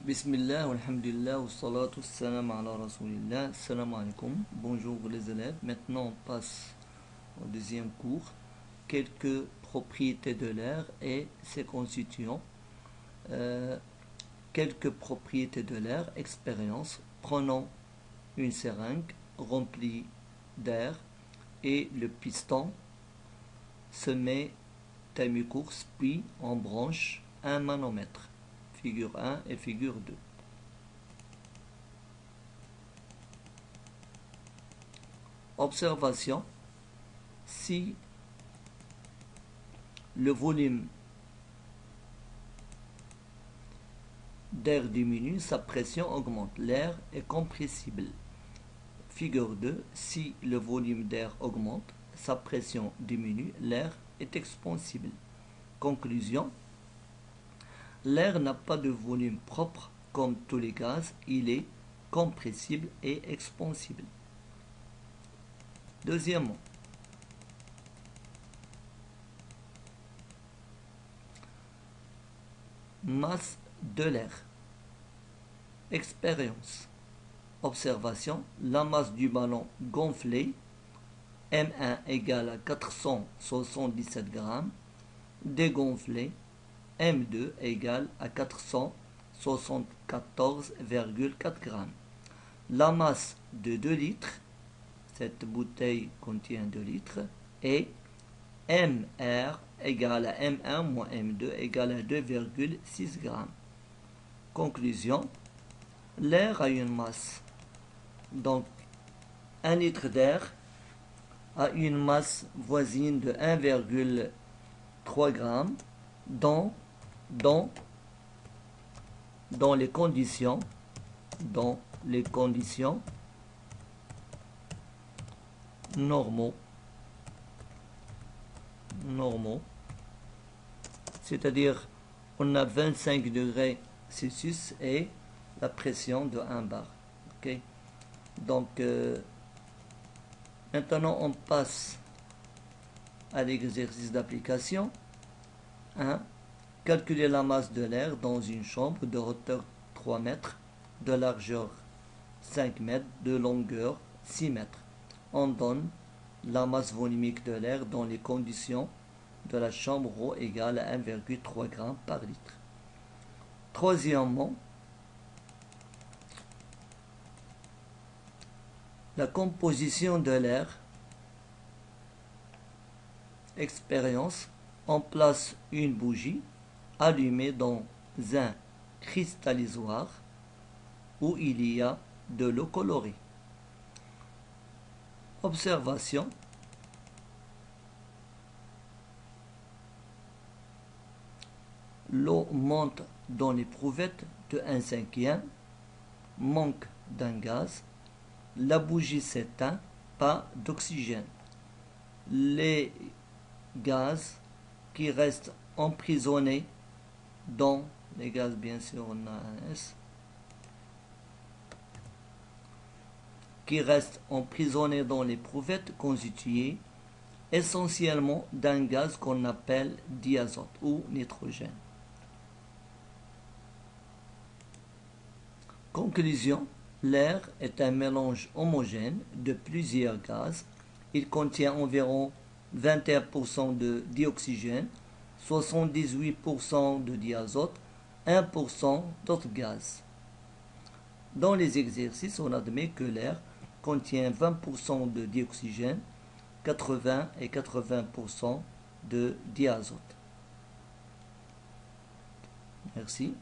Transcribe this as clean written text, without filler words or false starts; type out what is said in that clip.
Bismillah, alhamdulillah, wa salatu salam ala rasulillah, salam alaikum. Bonjour les élèves. Maintenant, on passe au deuxième cours. Quelques propriétés de l'air et ses constituants. Quelques propriétés de l'air, expérience. Prenons une seringue remplie d'air et le piston se met à mi-course, puis on branche un manomètre. Figure 1 et figure 2. Observation. Si le volume d'air diminue, sa pression augmente. L'air est compressible. Figure 2. Si le volume d'air augmente, sa pression diminue. L'air est expansible. Conclusion. L'air n'a pas de volume propre comme tous les gaz, il est compressible et expansible. Deuxièmement, masse de l'air. Expérience. Observation. La masse du ballon gonflé, M1 égale à 477 grammes, dégonflé, M2 égale à 474,4 grammes. La masse de 2 litres, cette bouteille contient 2 litres, et MR égale à M1 moins M2 égale à 2,6 grammes. Conclusion, l'air a une masse. Donc, 1 litre d'air a une masse voisine de 1,3 grammes dans les conditions normaux, c'est-à-dire on a 25 degrés Celsius et la pression de 1 bar. Okay? Donc maintenant on passe à l'exercice d'application. 1. Calculer la masse de l'air dans une chambre de hauteur 3 mètres, de largeur 5 mètres, de longueur 6 mètres. On donne la masse volumique de l'air dans les conditions de la chambre ρ égale à 1,3 g par litre. Troisièmement, la composition de l'air. Expérience. On place une bougie allumée dans un cristallisoir où il y a de l'eau colorée. Observation. L'eau monte dans l'éprouvette de 1/5, manque d'un gaz. La bougie s'éteint, pas d'oxygène. Les gaz qui restent emprisonnés dans les gaz, bien sûr, on a un S, qui restent emprisonnés dans l'éprouvette constituée essentiellement d'un gaz qu'on appelle diazote ou nitrogène. Conclusion, l'air est un mélange homogène de plusieurs gaz. Il contient environ 21% de dioxygène, 78% de diazote, 1% d'autres gaz. Dans les exercices, on admet que l'air contient 20% de dioxygène, 80 et 80% de diazote. Merci.